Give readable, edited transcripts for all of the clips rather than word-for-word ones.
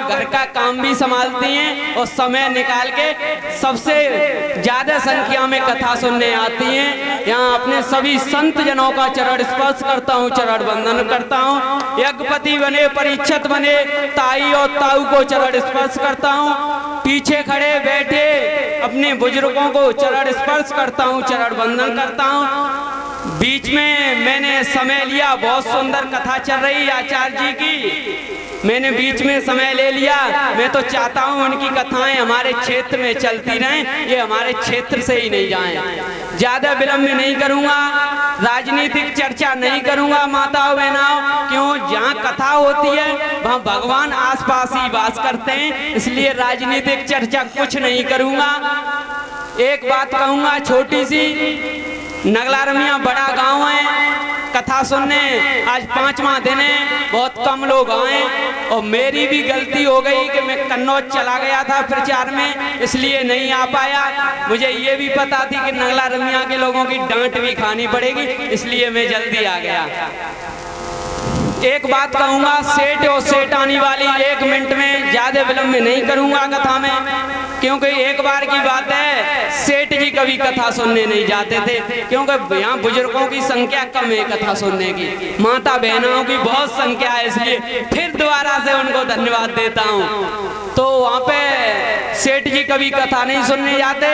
घर का काम भी संभालती हैं और समय निकाल के सबसे ज्यादा संख्या में कथा सुनने आती हैं। यहाँ अपने सभी संत जनों का चरण स्पर्श करता हूँ, चरण वंदन करता हूँ। यज्ञपति बने, परीक्षित बने, ताई और ताऊ को चरण स्पर्श करता हूँ। पीछे खड़े बैठे अपने बुजुर्गों को चरण स्पर्श करता हूँ, चरण वंदन करता हूँ। बीच में मैंने समय लिया, बहुत सुंदर कथा चल रही आचार्य जी की, मैंने बीच में समय ले लिया। मैं तो चाहता हूँ उनकी कथाएं हमारे क्षेत्र में चलती रहें, ये हमारे क्षेत्र से ही नहीं जाएं। ज्यादा विलंब नहीं करूंगा, राजनीतिक चर्चा नहीं करूंगा माताओं बहनाओं, क्यों जहाँ कथा होती है वहाँ भगवान आसपास ही वास करते हैं, इसलिए राजनीतिक चर्चा कुछ नहीं करूंगा। एक बात कहूंगा छोटी सी, नगला रमिया बड़ा गांव है, कथा सुनने आज 5वां दिन है, बहुत कम लोग आए और मेरी भी गलती हो गई कि मैं कन्नौज चला गया था प्रचार में, इसलिए नहीं आ पाया। मुझे ये भी पता थी कि नगला रमिया के लोगों की डांट भी खानी पड़ेगी, इसलिए मैं जल्दी आ गया। एक बात कहूंगा, सेठ और सेठानी वाली 1 मिनट में, ज्यादा विलंब में नहीं करूंगा कथा में, क्योंकि एक बार की बात है, सेठ जी कभी कथा सुनने नहीं जाते थे, क्योंकि यहाँ बुजुर्गों की संख्या कम है कथा सुनने की, माता बहनों की बहुत संख्या है, इसलिए फिर दोबारा से उनको धन्यवाद देता हूँ। तो वहाँ पे सेठ जी कभी कथा नहीं सुनने जाते,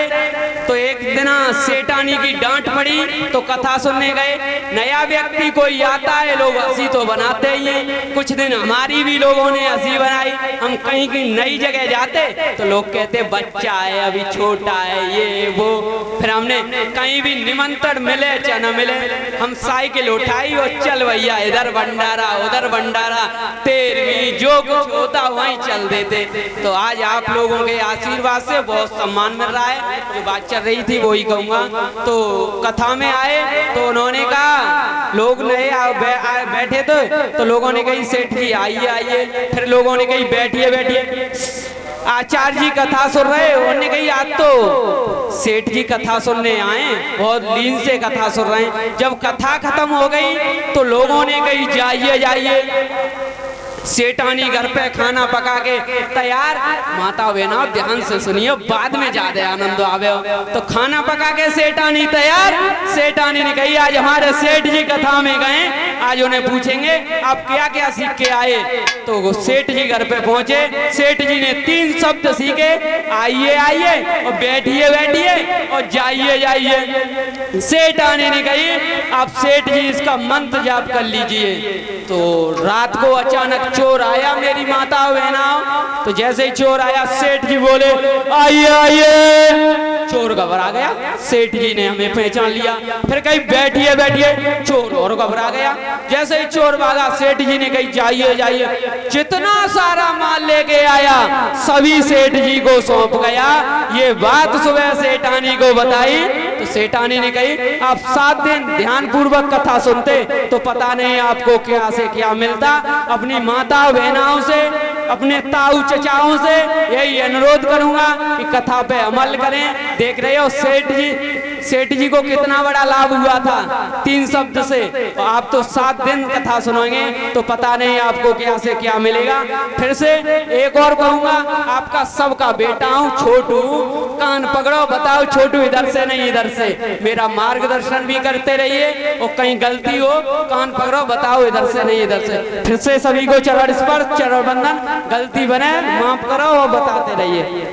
तो एक दिन सेठानी की डांट पड़ी तो कथा सुनने गए। नया व्यक्ति कोई आता है, लोग हंसी तो बनाते ही हैं, कुछ दिन हमारी भी लोगों ने हंसी बनाई। हम कहीं की नई जगह जाते तो लोग कहते बच्चा है, अभी छोटा है, ये वो। फिर हमने कहीं भी निमंत्रण मिले चाहे न मिले, हम साइकिल उठाई और चल भैया, इधर भंडारा उधर भंडारा, 13वीं जो कुछ होता वहीं चल देते। तो आज आप लोगों के आशीर्वाद से बहुत सम्मान मिल रहा है, जो बात चल रही थी वही कहूँगा। तो कथा में आए तो उन्होंने कहा, लोग नए बैठे तो लोगों ने कही सेठ जी आइए आइए, फिर लोगों ने कही बैठिए बैठिए। आचार्य जी कथा सुन रहे, उन्होंने कही आज तो सेठ जी कथा सुनने आए, बहुत लीन से कथा सुन रहे हैं। जब कथा खत्म हो गई तो लोगों ने कही जाइए जाइए। सेठानी घर पे खाना पका के तैयार, माता बहना ध्यान से सुनिए, बाद में ज्यादा आनंद आवे। तो खाना पका के सेठानी तैयार, सेठानी ने कही आज हमारे सेठ जी कथा में गए, आज उन्हें पूछेंगे आप क्या क्या सीख के आए। तो वो सेठ जी घर पे पहुंचे, सेठ जी ने 3 शब्द सीखे, आइए आइए और बैठिए बैठिए और जाइए जाइए। सेठानी ने कही आप सेठ जी इसका मंत्र जाप कर लीजिए। तो रात को अचानक चोर आया मेरी माता बहनाओं, तो जैसे ही चोर आया सेठ जी बोले आइए आइए, चोर घबरा गया, सेठ जी ने हमें पहचान लिया। फिर कहीं बैठिए बैठिए, चोर और घबरा गया। जैसे ही चोर भागा, सेठ जी ने कही जाइए जाइए। जितना सारा माल लेके आया सभी सेठ जी को सौंप गया। ये बात सुबह सेठानी को बताई तो सेठानी ने कही आप 7 दिन ध्यान पूर्वक कथा सुनते तो पता नहीं आपको क्या से क्या मिलता। अपनी माता बहनाओं से, अपने ताऊ चचाओं से यही अनुरोध करूंगा कि कथा पे अमल करें। देख रहे हो सेठ जी को कितना बड़ा लाभ हुआ था 3 शब्द से, और आप तो 7 दिन कथा सुनेंगे तो पता नहीं आपको क्या से क्या मिलेगा। फिर से एक और कहूंगा, आपका सबका बेटा हूँ छोटू, कान पकड़ो, बताओ छोटू इधर से नहीं इधर से, मेरा मार्गदर्शन भी करते रहिए और कहीं गलती हो कान पकड़ो, बताओ इधर से नहीं इधर से। फिर से सभी को चरण स्पर्श, चरण बंधन, गलती बने माफ करो और बताते रहिए।